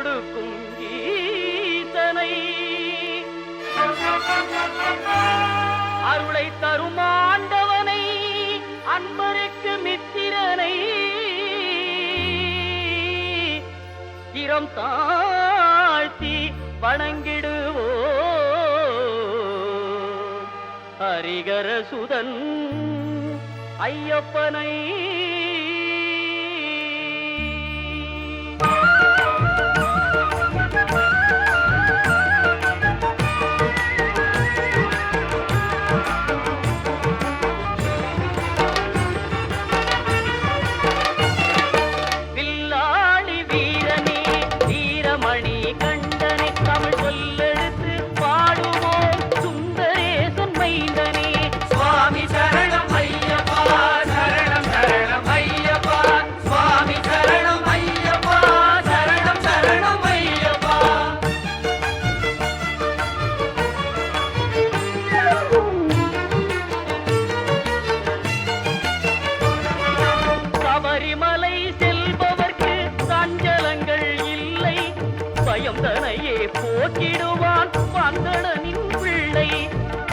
கொடுக்கும் ஈசனை அருளை தரும் ஆண்டவனை அன்பருக்கு மித்திரனை இரம் தாழ்த்தி வணங்கிடுவோ ஹரிகர சுதன் ஐயப்பனை போக்கிடுவான் வந்தடனின் பிள்ளை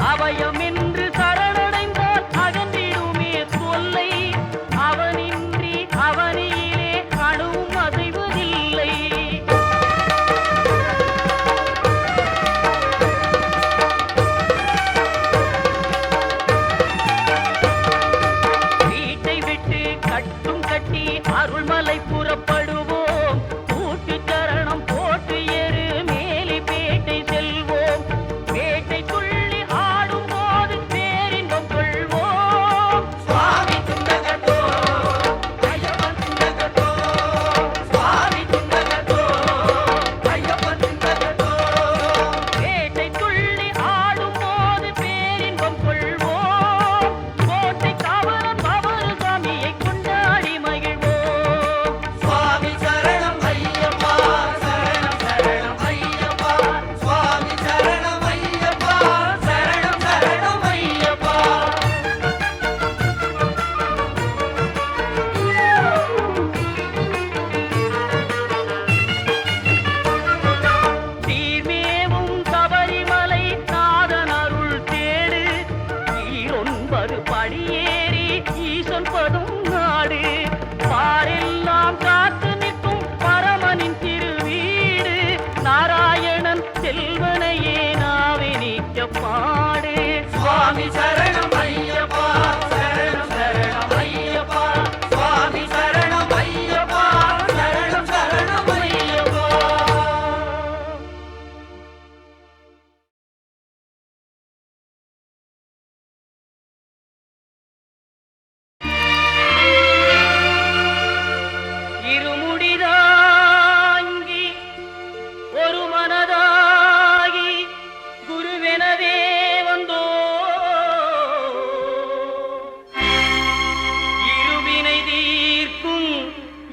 அவயம் என்று சரணடைந்தால் அகன்றிடுமே தொல்லை அவனின்றி அவனிலே அணுவும் அசைவதில்லை வீட்டை விட்டு கட்டும் கட்டி அருள்மலை புறப்படுவோம் கூட்டு சரணம் போட்டு ஏறு படியேறி ஈசன் பதும் நாடு பாரெல்லாம் காத்து நிற்கும் பரமனின் திருவீடு நாராயணன் செல்வனையே நாவே நீக்க பாடு சுவாமி சரணம் ஐயப்பா சரணம் சரணம் ஐயப்பா சுவாமி சரணம் ஐயப்பா சரணம் சரணம் ஐயப்பா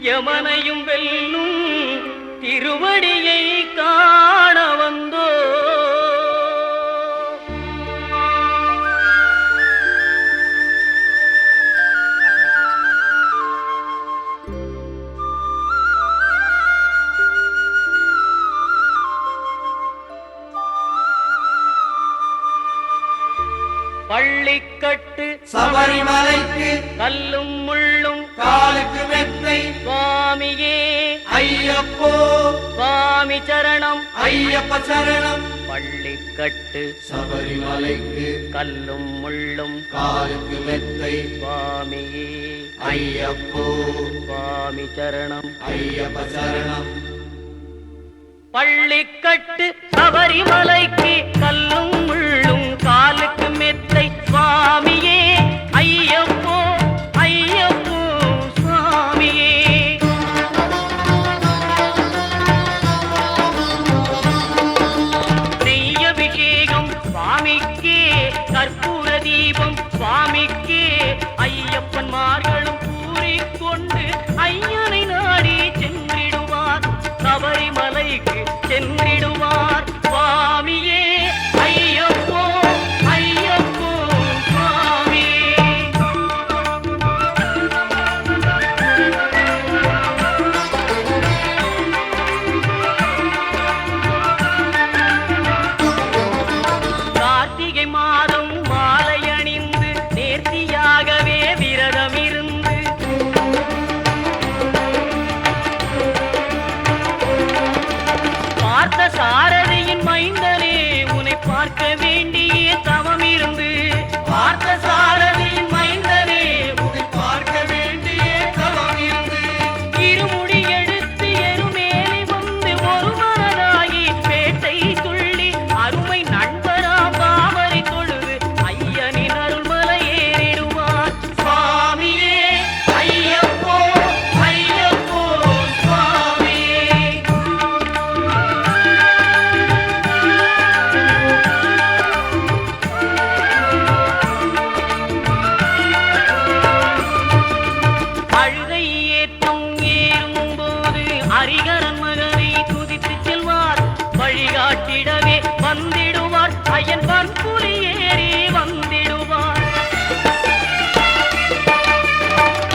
யமனையும் வெல்லும் திருவடியை காண வந்தோ பள்ளிக்கட்டு சபரிமலைக்கு கல்லும் முள்ளும் காலுக்கு மெத்தை சுவாமியே ஐயப்போ சுவாமி சரணம் ஐயப்ப சரணம் பள்ளிக்கட்டு சபரிமலைக்கு கல்லும் முள்ளும் காலுக்கு மெத்தை சுவாமியே ஐயப்போ சுவாமி சரணம் ஐயப்ப சரணம் பள்ளிக்கட்டு சபரிமலைக்கு கல்லும் முள்ளும் காலுக்கு மெத்தை சுவாமியே ஐயப்போ ஐயப்போ சுவாமியே நெய்யபிஷேகம் சுவாமிக்கே கற்பூர தீபம் சுவாமிக்கே ஐயப்பன்மார்களும் கூறிக்கொண்டு ஐயனை நாடி சென்றிடுவார் சபரிமலைக்கு சென்றிடுவார் சுவாமியே சாரதியின் மைந்தனே உன்னை பார்க்க வேண்டிய தவம் இருந்து பார்த்த சாரதியின் மைந்தனே உன்னை பார்க்க வேண்டிய தவம் இருந்து இருமுடி எடுத்து எருமேலி வந்து ஒரு மனதாகி பேட்டை துள்ளி அருமை நண்பரா பாவரை தொழுது ஐயனின் அருள்மலை ஏறிடுவார் சுவாமியே ஐயப்போ ஐயப்போ சுவாமியே அழுகை ஏற்றும் ஏறும்போது அரிகரன் மகனை துதித்து செல்வார் வழிகாட்டிடவே வந்திடுவார் ஐயன் பற்புலி ஏறி வந்திடுவார்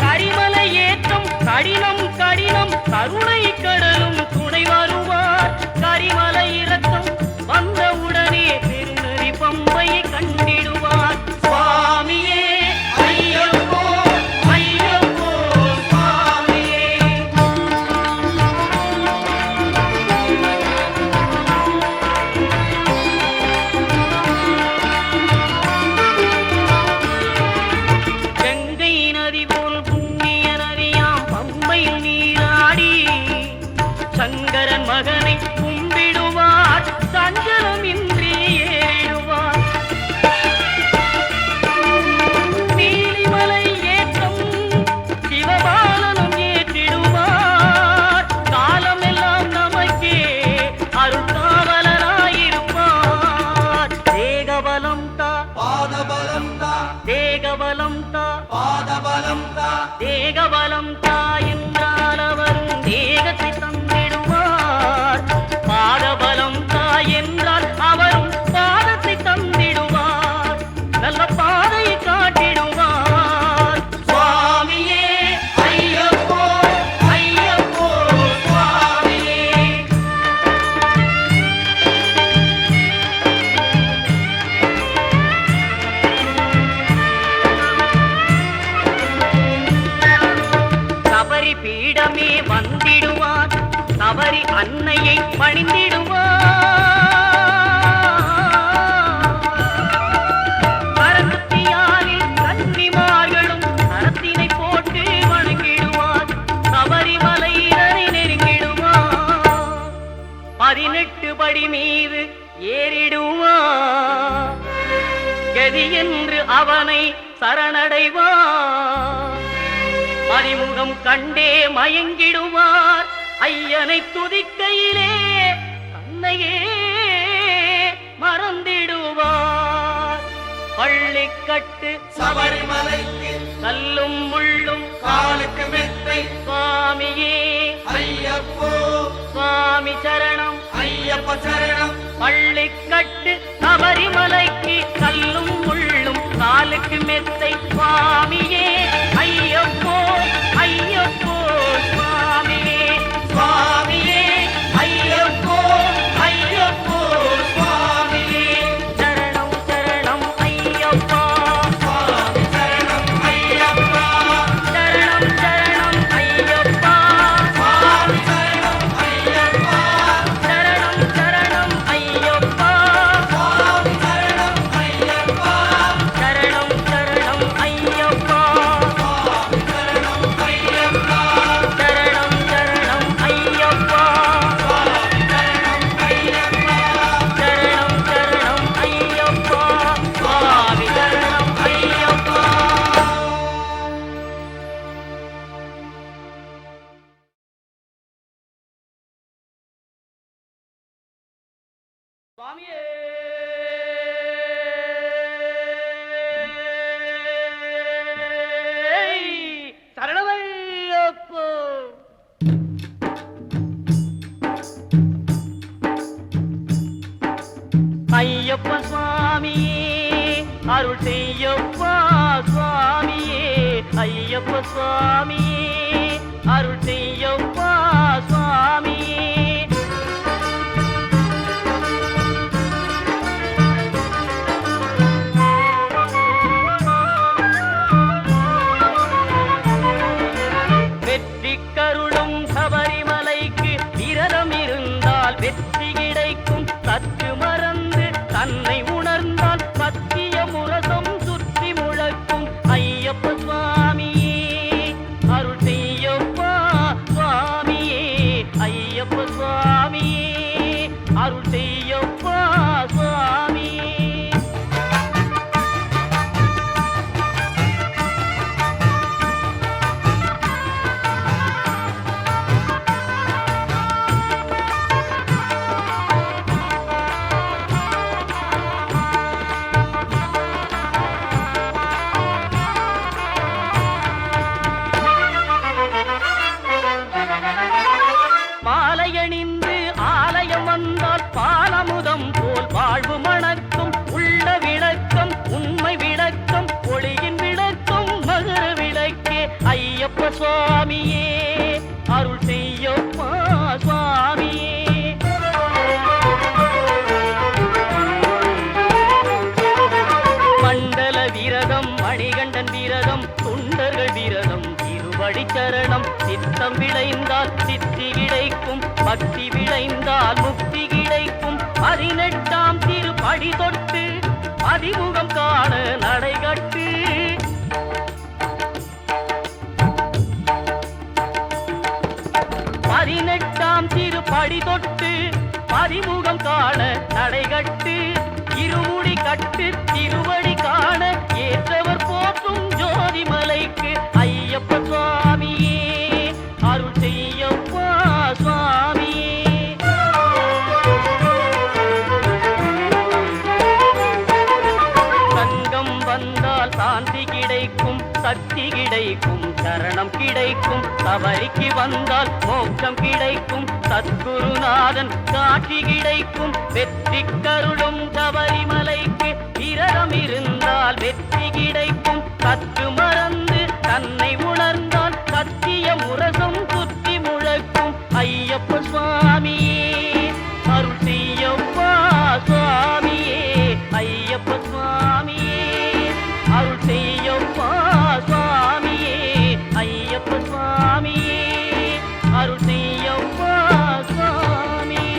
கரிமலை ஏற்றம் கடினம் கடினம் கருணை கடலும் துணை வருவார் கரிமலை இறக்கம் வந்தவுடனே பெருநெறி பம்பையை கண்டிடுவார் சுவாமியே ஐயப்போ ஐயப்போ சுவாமியே கங்கை நதி போல் புண்ணிய நதியாம் பம்பையில் நீராடி சங்கரன் மகனை கும்பிடுவார் சஞ்சலமின்றி ஏறிடுவார் நீலிமலை ஏற்றம் சிவபாலனும் ஏற்றிடுவார் காலமெல்லாம் நமக்கே அருள்காவலராயிருப்பார் தேகபலம் தா பாதபலம் தா தேகபலம் தா பாதபலம் தா தேகபலம் தா என்றால் அவரும் தேகத்தை தந்திடுவார் பாதபலம் தா என்றால் அவரும் பாதத்தை தந்திடுவார் நல்ல பாதையை காட்டிடுவார் சுவாமியே ஐயப்போ ஐயப்போ சுவாமியே சபரி பீடமே வந்திடுவார் சபரி அன்னையை பணிந்திடுவார் பரமத்தியாரில் கன்னிமார்களும் கரத்தினை போட்டு வணங்கிடுவார் சபரிமலையினரை நெருங்கிடுவார் 18 படி மீது ஏறிடுவார் கதி என்று அவனை சரணடைவார் அறிமுகம் கண்டே மயங்கிடுவார் ஐயனை துதிக்கையிலே தன்னையே மறந்திடுவார் பள்ளிக்கட்டு சபரிமலைக்கு கல்லும் முள்ளும் காலுக்கு மெத்தை சுவாமியே ஐயப்போ சுவாமி சரணம் ஐயப்ப சரணம் பள்ளிக்கட்டு சபரிமலைக்கு கல்லும் முள்ளும் காலுக்கு மெத்தை சுவாமியே ஐயப்போ ஐயப்போ சுவாமியே சுவாமியே ஐயப்போ ஐயப்போ சுவாமியே சரணம் சரணம் ஐயப்பா சுவாமி சரணம் ஐயப்பா சரணம் சரணம் ஐயப்பா சுவாமி சரணம் ஐயப்பா சரணம் சரணம் ஐயப்பா சுவாமி சரணம் ஐயப்பா சரணம் சரணம் ஐயப்பா சுவாமி சரணம் ஐயப்பா சரணம் சரணம் ஐயப்பா சுவாமி சரணம் ஐயப்பா சரணம் சரணம் ஐயப்பா சுவாமி சரணம் ஐயப்பா சுவாமியே சரணமையப்போ ஐயப்ப சுவாமியே அருள் செய்யப்பா சுவாமியே ஐயப்ப சுவாமியே அருள் செய்யப்பா சுவாமியே வெற்றி கருளும் சபரிமலைக்கு விரதம் இருந்தால் உணர்ந்தால் வெற்றி கிடைக்கும். சற்று மறந்து தன்னை உணர்ந்தால் சத்திய முரசம் சுற்றி முழக்கும். ஐயப்ப சுவாமியே அருள் செய்யப்பா சுவாமியே, ஐயப்ப சுவாமியே அருள் செய்யப்பா சுவாமியே. மாலையணிந்து ஆலயம் வந்தால் பாலமுதம் போல் வாழ்வு மணக்கும். உள்ள விளக்கம் உண்மை விளக்கம் ஒளியின் விளக்கம் மகர விளக்கே. ஐயப்ப சுவாமியே அருள் செய்யப்பா சுவாமியே. மண்டல விரதம் மணிகண்டன் விரதம் தொண்டர்கள் விரதம் திருவடி சரணம். சித்தம் விளைந்தால் சித்தி கிடைக்கும், பக்தி விளைந்தால் முக்தி கிடைக்கும். 18ஆம் திருப்படி தொட்டு அதிமுகம் காண நடைகட்டு. 18ஆம் திருப்படி தொட்டு பதிமுகம் காண நடைகட்டு. இருமுடி கட்டு திருவடி காண ஏற்றவர் போற்றும் ஜோதிமலைக்கு. ஐயப்ப சுவாமியே அருள் செய்யப்பா சுவாமியே. சங்கம் வந்தால் சாந்தி கிடைக்கும், சக்தி கிடைக்கும், சரணம் கிடைக்கும். சபரிக்கு வந்தால் மோட்சம் கிடைக்கும், சத்குருநாதன் காட்சி கிடைக்கும். வெற்றி கருளும் சபரிமலைக்கு விரதம் இருந்தால் வெற்றி கிடைக்கும். சற்று மறந்து தன்னை உணர்ந்தால் சத்திய முரசம் சுற்றி முழக்கும். ஐயப்ப சுவாமியே அருள் செய்யப்பா சுவாமியே, ஐயப்ப சுவாமியே அருள் செய்யப்பா சுவாமியே, ஐயப்ப சுவாமியே அருள் செய்யப்பா சுவாமியே.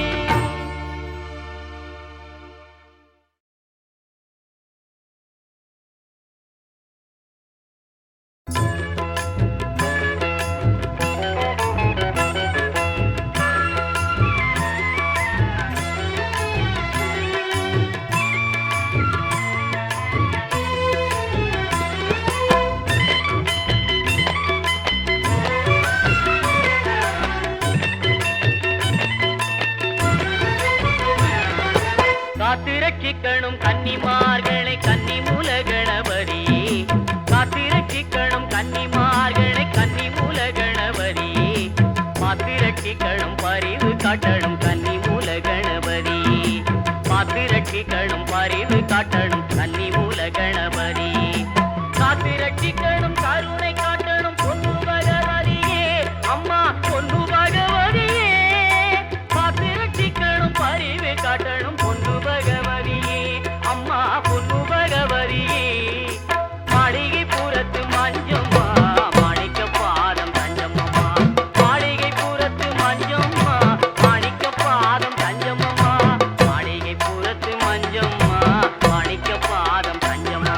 காத்திரட்சிக்கணும் கன்னிமார்களை கன்னி மூல கணபதியே. காத்திரட்சிக்கணும் கன்னிமார்களை கன்னி மூல கணபதியே. மாத்திரட்சிக்கணும் பரிவு காட்டணும் கன்னி மூல கணபதியே. மாத்திரட்சிக்கணும் பரிவு காட்டணும் கன்னி மூல கணபதியே. காத்திரட்சிக்கணும் கருணை காட்டணும் பொன்னு பகவதியே, அம்மா பொன்னு பகவதியே. காத்திரட்சிக்கணும் பரிவு காட்டணும் பொன்னு பகவதியே, அம்மா பொன்னு பகவதியே. மாளிகை புறத்து மஞ்சம்மா மாணிக்க பாதம் தஞ்சம்மா. மாளிகை புறத்து மஞ்சம்மா மாணிக்க பாதம் தஞ்சம்மா. மாளிகை புறத்து மஞ்சம்மா மாணிக்க பாதம் தஞ்சம்மா.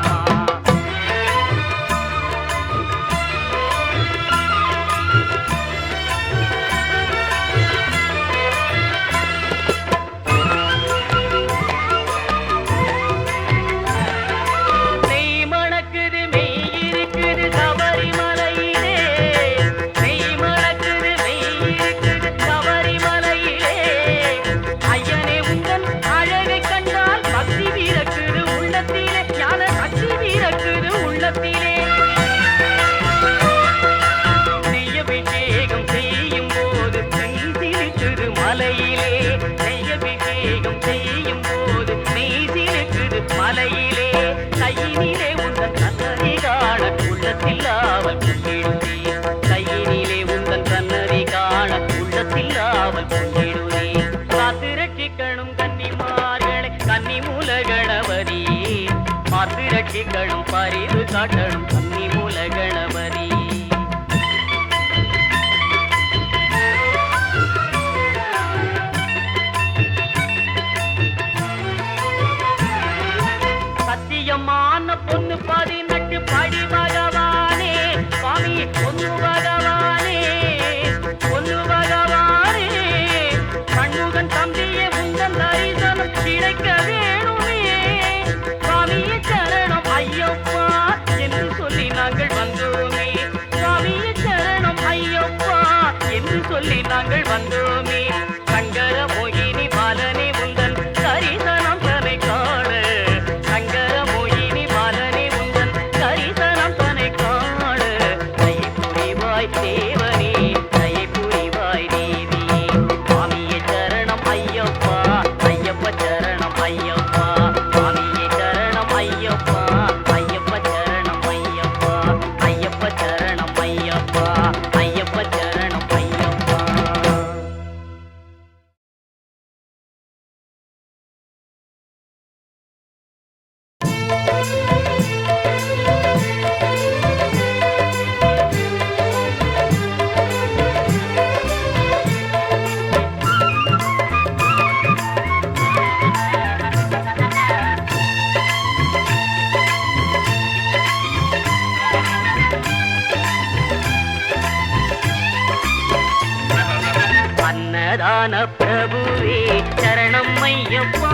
ரட்சிக்கணும் பரிவு காட்டணும் கன்னி மூல கணபதி. வந்தோமே சங்கர மோகினி பாலனே உந்தன் கரிசனம் தனை காண சங்கர மோகினி பாலனே உந்தன் கரிசனம் தனை காண தயை புரிவாய் தேவனே தயை புரிவாய் தேவியே சுவாமியே சரணம் ஐயப்பா ஐயப்ப சரணம் ஐயப்பா சுவாமியே சரணம் ஐயப்பா ஐயப்ப சரணம் ஐயப்பா ஐயப்ப சரணம் ஐயப்பா ஐயப்ப சரணம் ஐயப்பா. அன்னதான பிரபுவே சரணம் ஐயப்பா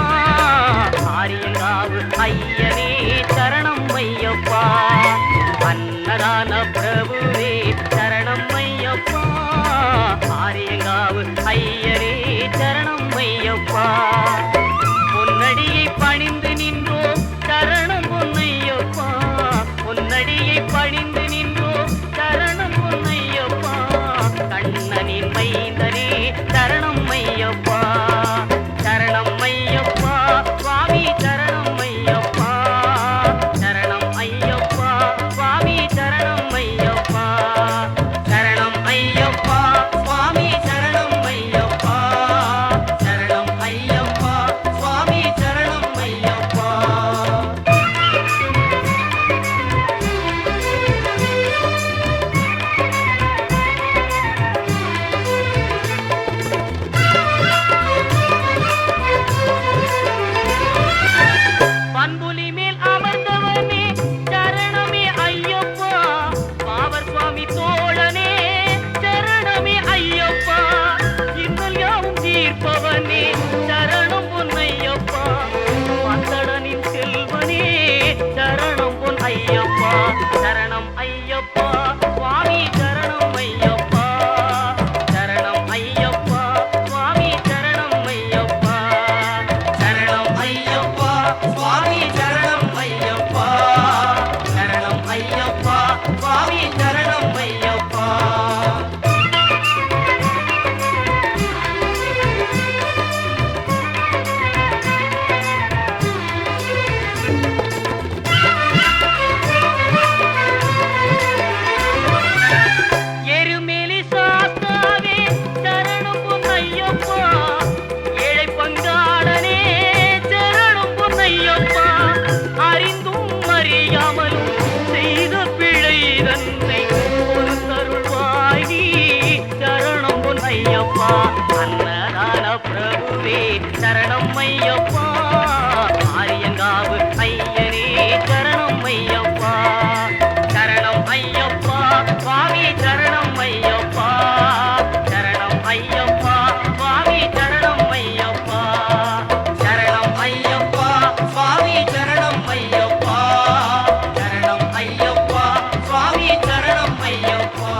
ஆரியங்காவு ஐயனே சரணம் ஐயப்பா அன்னதான பிரபுவே சரணம் ஐயப்பா ஆரியங்காவு ஐயனே சரணம் ஐயப்பா பொன்னடியை பணிந்து நின்றோம் சரணம் பொன்னையப்பா பொன்னடியை பணிந்து நின்றோம் சரணம் பொன்னையப்பா கண்ணனின் மைந்தனே சரணம் ஐயப்பா சரணம் ஐயப்பா சுவாமி சரணம் ஐயப்பா சரணம் ஐயப்பா சுவாமி சரணம் ஐயப்பா சரணம் ஐயப்பா சுவாமி சரணம் ஐயப்பா சரணம் ஐயப்பா சுவாமி சரணம் ஐயப்பா. பண்புலி மேல் அமர்ந்தவனே சரணமே ஐயப்பா பாவர் சுவாமி தோழனே சரணமே ஐயப்பா இன்னல் யாவும் தீர்ப்பவனே சரணம் பொன்னையப்பா பந்தடனின் செல்வனே சரணம் பொன் ஐயப்பா சரணம் ஐயப்பா சுவாமி சரணம் ஐயப்பா சரணம் ஐயப்பா சுவாமி சரணம் ஐயப்பா சரணம் ஐயப்பா சுவாமி சரணம் ஐயப்பா சரணம் ஐயப்பா சுவாமி சரணம் ஐயப்பா. எருமேலி சாஸ்தாவே சரணம் பொன்னையப்பா ஏழை பங்காளனே சரணம் பொன்னையப்பா அறிந்தும் அறியாமலும் செய்த பிழை தன்னை ஒரு தருள்வாய் நீ சரணம் பொன்னையப்பா அன்னதான பிரபுவே சரணம் ஐயப்பா ஆரியங்காவு ஐயனே சரணம் ஐயப்பா சரணம் ஐயப்பா சுவாமி சரணம் ஐயப்பா சரணம் ஐயப்பா சுவாமி சரணம் ஐயப்பா சரணம் ஐயப்பா சுவாமி சரணம் ஐயப்பா சரணம் ஐயப்பா சுவாமி சரணம் ஐயப்பா.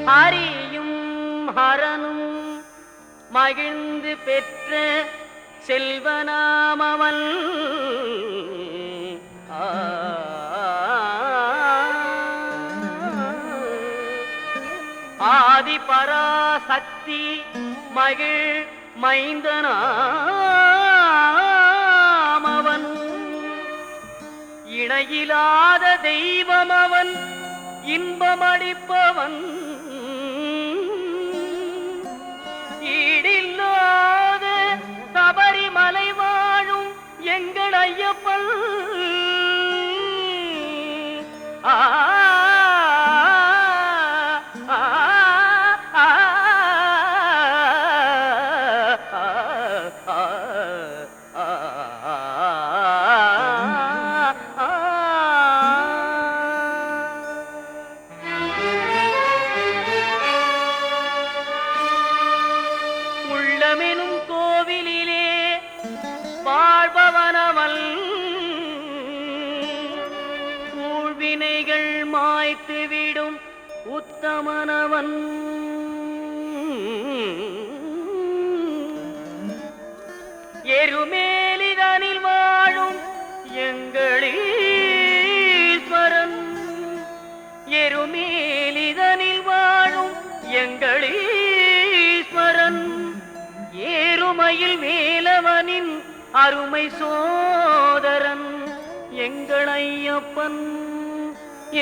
ஹரியும் ஹரனும் மகிழ்ந்து பெற்ற செல்வனாமவன் ஆதி பராசக்தி மகிழ் மைந்தனாமவன் இணையிலாத தெய்வம் அவன் இன்பமளிப்பவன் ஈடில்லாத சபரிமலை வாழும் எங்கள் ஐயப்பன் ஆ வினைகள் மாய்த்துவிடும் உத்தமனவன் எருமேலிதனில் வாழும் எங்களீஸ்வரன் எருமேலிதனில் வாழும் எங்களீஸ்வரன் ஏறுமையில் வேலவனின் அருமை சோதரன் எங்களையப்பன்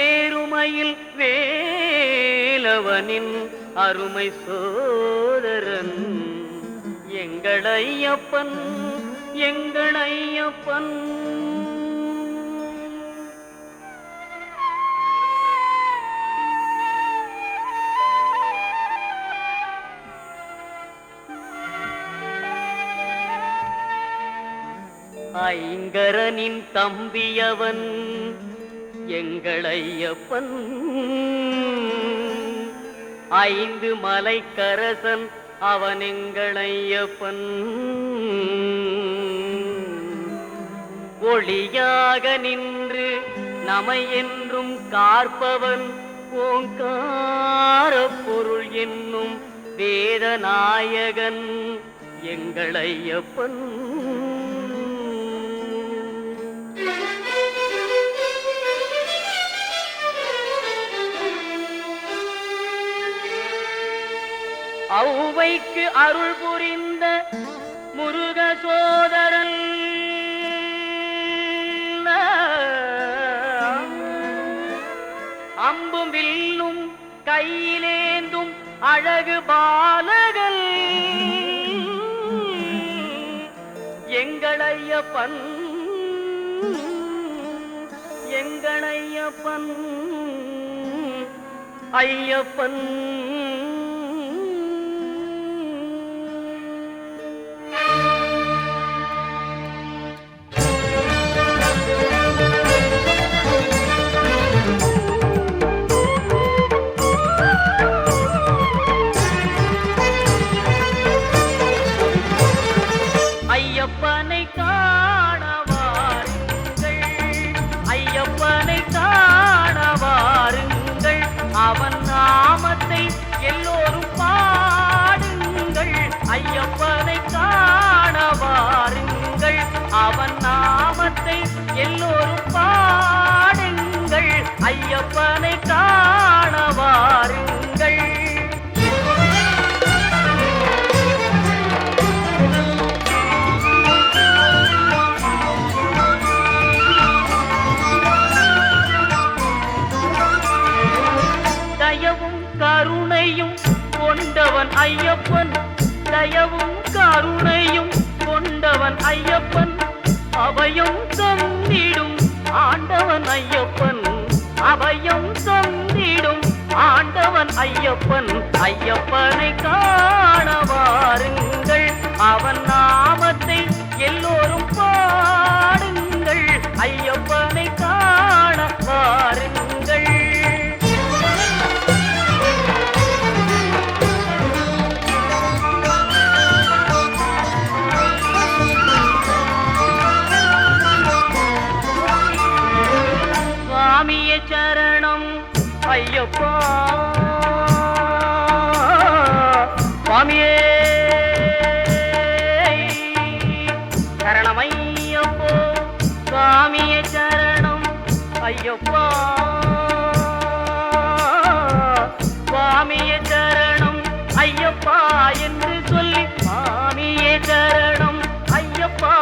ஏறுமையில் வேலவனின் அருமை சோதரன் எங்களையப்பன் எங்களையப்பன் ஐங்கரனின் தம்பியவன் எங்களையப்பன் ஐந்து மலைக்கரசன் அவன் எங்களையப்பன் ஒளியாக நின்று நமை என்றும் காற்பவன் ஓங்கார பொருள் என்னும் வேதநாயகன் எங்களையப்பன் ஔவைக்கு அருள் புரிந்த முருக சோதரன் அம்பும் வில்லும் கையிலேந்தும் அழகு பாலகன் எங்களையப்பன் எங்களையப்பன் ஐயப்பன் ஐயப்பனை காண வாருங்கள் ஐயப்பனை காண வாருங்கள் அவன் நாமத்தை எல்லோரும் பாடுங்கள் ஐயப்பனை காண வாருங்கள் அவன் நாமத்தை எல்லோரும் பாடுங்கள் ஐயப்பனை காண வாருங்கள் தயவும் கருணையும் கொண்டவன் ஐயப்பன் தயவும் கருணையும் கொண்டவன் ஐயப்பன் அபயம் தந்திடும் ஆண்டவன் ஐயப்பன் அபயம் தந்திடும் ஆண்டவன் ஐயப்பன் ஐயப்பனை காண வாருங்கள் அவன் நாமத்தை எல்லோரும் பாடுங்கள் ஐயப்பனை காண வாருங்கள் சுவாமிய சரணம் ஐயப்பா சுவாமியே சரணம் ஐயப்போ சுவாமிய சரணம் ஐயப்பா சுவாமிய சரணம் ஐயப்பா என்று சொல்லி சுவாமியே சரணம் ஐயப்பா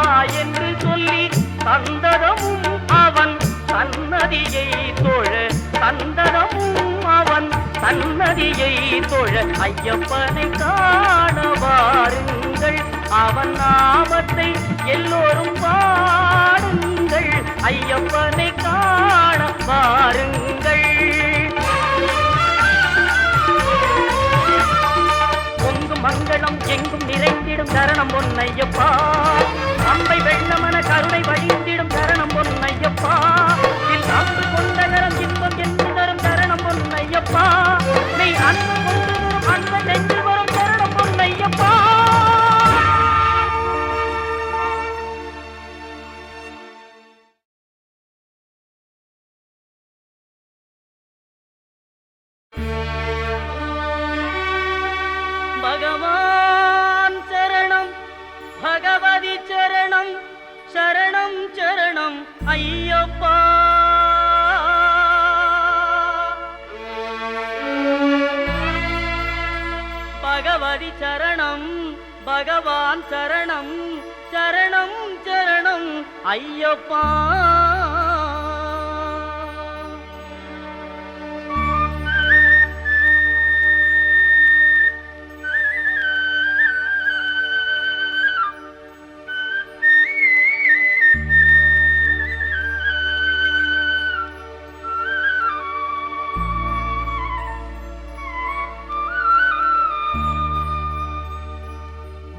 என்று சொல்லி சந்ததமும் அவன் சன்னதியை தொழ சந்தனமும் அவன் சன்னதியை தொழ ஐயப்பனை காண வாருங்கள் அவன் நாமத்தை எல்லோரும் பாடுங்கள் ஐயப்பனை காண வாருங்கள் பொங்கும் மங்களம் எங்கும் நிறைந்திடும் சரணம் பொன்னையப்பா அம்பை வெள்ளமன கருணை வழிந்திடும் சரணம் பொன்னையப்பா அன்பு கொண்ட கரம் இன்பம் என்று தரும் சரணம் பொன்னையப்பா மெய் அன்பு கொண்டு அன்பு நெஞ்சு வரும் சரணம் பொன்னையப்பா ஐயப்பா பகவதி சரணம் பகவான் சரணம் சரணம் சரணம் ஐயப்பா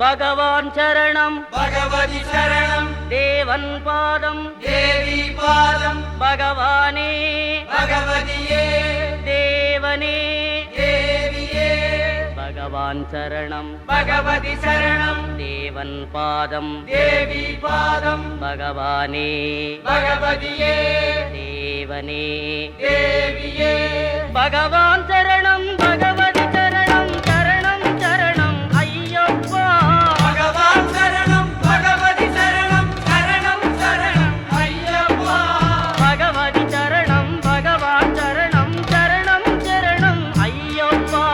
பகவான் சரணம் பகவதி சரணம் தேவன் பாதம் தேவி பாதம் பகவானே பகவதியே தேவனே தேவியே பகவான் சரணம் பகவதி சரணம் தேவன் பாதம் தேவி பாதம் பகவானே பகவதியே தேவனே தேவியே பகவான் சரணம் பகவதி சரணம் சரணம் சரணம் ஐயப்பா பகவான் சரணம் பகவதி சரணம் சரணம் சரணம் ஐயப்பா பகவதி சரணம் பகவான் சரணம் சரணம் சரணம் ஐயப்பா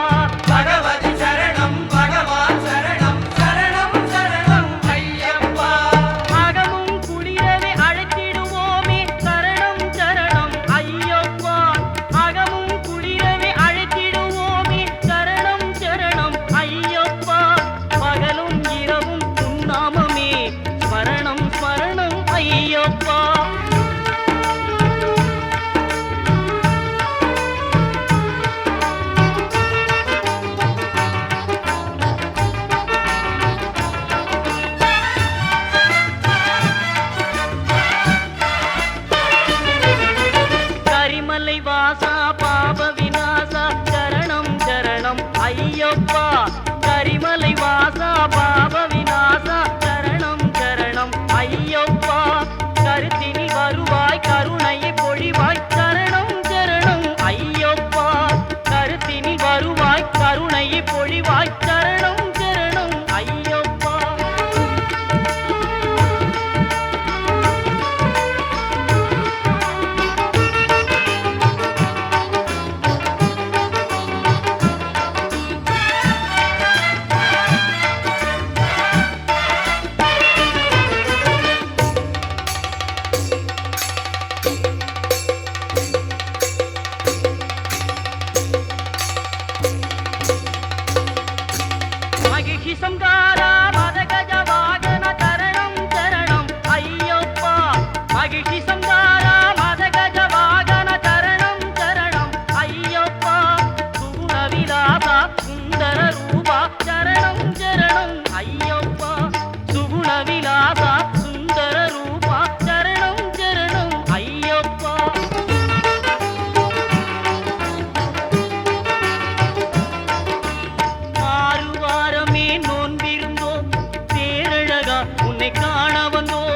பகவதி சரணம் பகவான் சரணம் சரணம் சரணம் ஐயப்பா அகமும் குளிரவே அழைத்திடுவோமே சரணம் சரணம் ஐயப்பா அகமும் குளிரவே அழைத்திடுவோமே சரணம் சரணம் ஐயப்பா பகலும் இரவும் உன்னாமமே ஸ்மரணம் ஸ்மரணம் ஐயப்பா கரிமலை வாசா பாப விநாசா சரணம் சரணம் ஐயப்பா கரிமலை வாசா பாப விநாசா சரணம் சரணம் ஐயப்பா கருத்தினி வருவாய் கருணையை பொழிவாய் சரணம் சரணம் ஐயப்பா கருத்தினி வருவாய் கருணையை பொழிவாய் சரணம் சரணம் ஐயப்பா மகிஷி சங்காரா மதகஜ வாகன சரணம் சரணம் ஐயப்பா மகிஷி சங்காரா மதகஜ வாகன சரணம் சரணம் ஐயப்பா சுகுண விலாசா சுந்தர ரூபா சரணம் சரணம் ஐயப்பா சுகுண விலாசா சுந்தர ரூபா சரணம் சரணம் ஐயப்பா ஆறு வாரமே நோன்பிருந்தோம் பேரழகா உன்னை காண வந்தோம்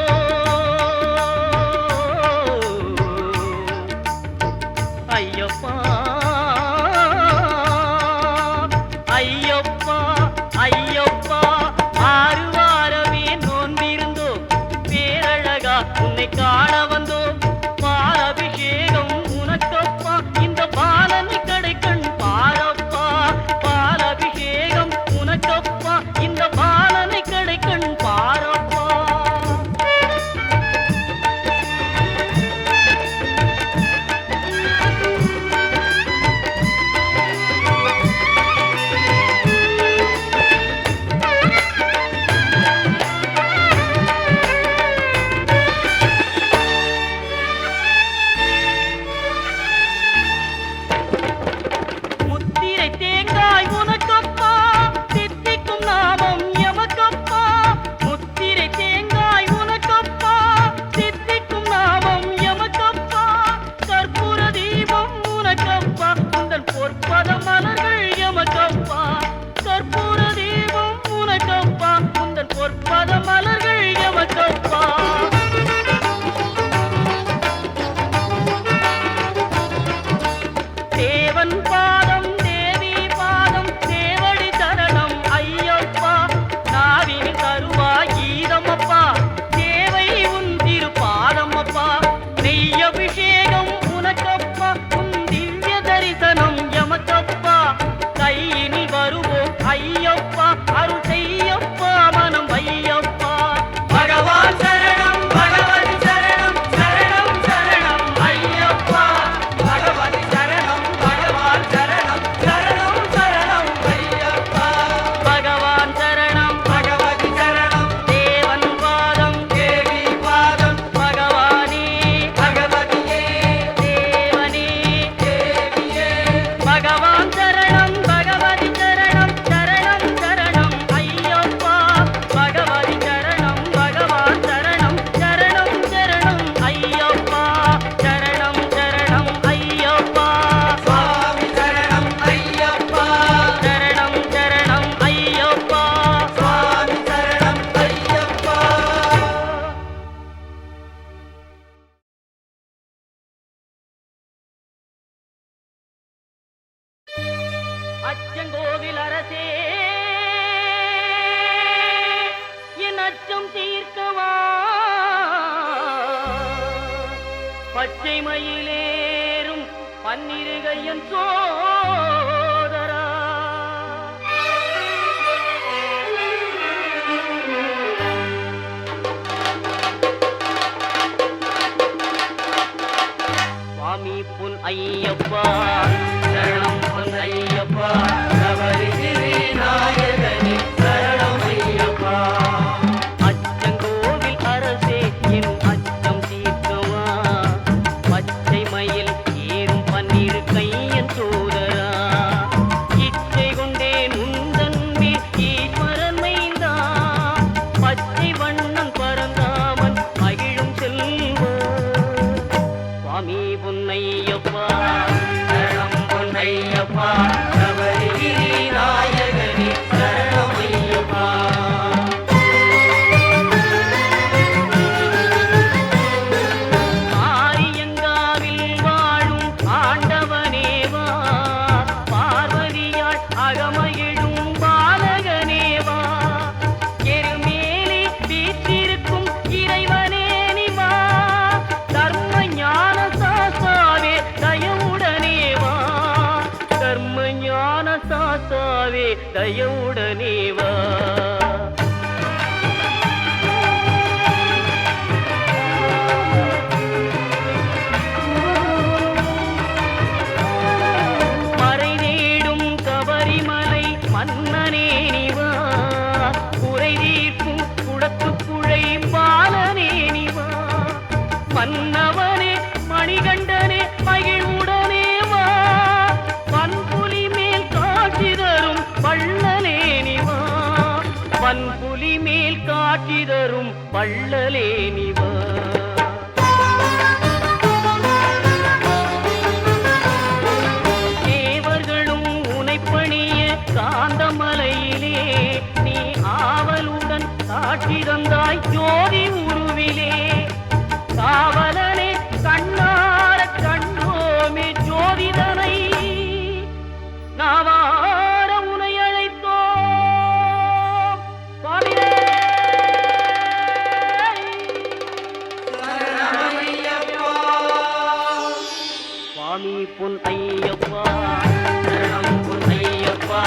அபிஷேகம் உனக்கப்பா உன் திவ்ய தரிசனம் எமக்கப்பா கையினில் வருவோம் ஐயப்பா அருள் செய்யப்பா மனம் வையப்பா பகவான் சரணம் பகவதி சரணம் சரணம் சரணம் ஐயப்பா பகவதி சரணம் பகவான் சரணம் சரணம் சரணம் ஐயப்பா பகவான் சரணம் பகவதி சரணம் தேவன் பாதம் தேவி பாதம் பகவானே பகவதியே தேவனே தேவியே பகவான் சரணம் பகவதி சரணம் சரணம் சரணம் ஐயப்பா பகவதி சரணம் பகவான் சரணம் சரணம் சரணம் ஐயப்பா சரணம் சரணம் ஐயப்பா சுவாமி சரணம் ஐயப்பா சரணம் சரணம் ஐயப்பா சுவாமி சரணம் ஐயப்பா அச்சங்கோவில் அரசே என் அச்சம் தீர்க்கவா பச்சை மயிலேறும் பன்னிருகையன் சோதரா சுவாமி பொன் ஐயப்பா சரணம் பொன் ஐயப்பா சபரிகிரி நாயகனே சரணம் ஐயப்பா அச்சங்கோவில் அரசே என் அச்சம் தீர்க்கவா பச்சை மயில் ஏறும் பன்னிரு கையன் சோதரா இச்சை கொண்டேன் உந்தன் மேல் ஈஸ்வரன் மைந்தா பச்சை வண்ணன் பரந்தாமன் மகிழும் செல்வா சுவாமி பொன்னையப்பா சரணம் பொன்னையப்பா சபரிகிரி நாயகனே சரணம் ஐயப்பா ஆரியங்காவில் வாழும் ஆண்டவனேவா பார்வதியாள் அகமகிழும் பாலகனேவா எருமேலி வீற்றிருக்கும் இறைவனே நிவா தர்ம ஞான சாஸ்தாவே தயவுடனேவா தர்ம ஞான சாஸ்தாவே தயவுடனேவா மறை தேடும் கபரிமலை மன்னனே நிவா குறை தீர்க்கும் குடத்துக்குழை பாலனே நிவா மன்னவனே மணிகண்டனே மகிழ்வுடனே வா பன்புலி மேல் காட்சி தரும் வள்ளலே நிவா பன்புலி மேல் காட்சி தரும் வள்ளலே நிவா தேவர்களும் உனைப்பணிய காந்தமலையிலே நீ ஆவலுடன் காட்சி தந்தாய் ஜோதி உருவிலே காவலனே கண்ணார கண்டோமே ஜோதிதனை நாவார உனை அழைத்தோம் சுவாமியே. சரணம் ஐயப்பா சுவாமி பொன் ஐயப்பா சரணம் பொன் ஐயப்பா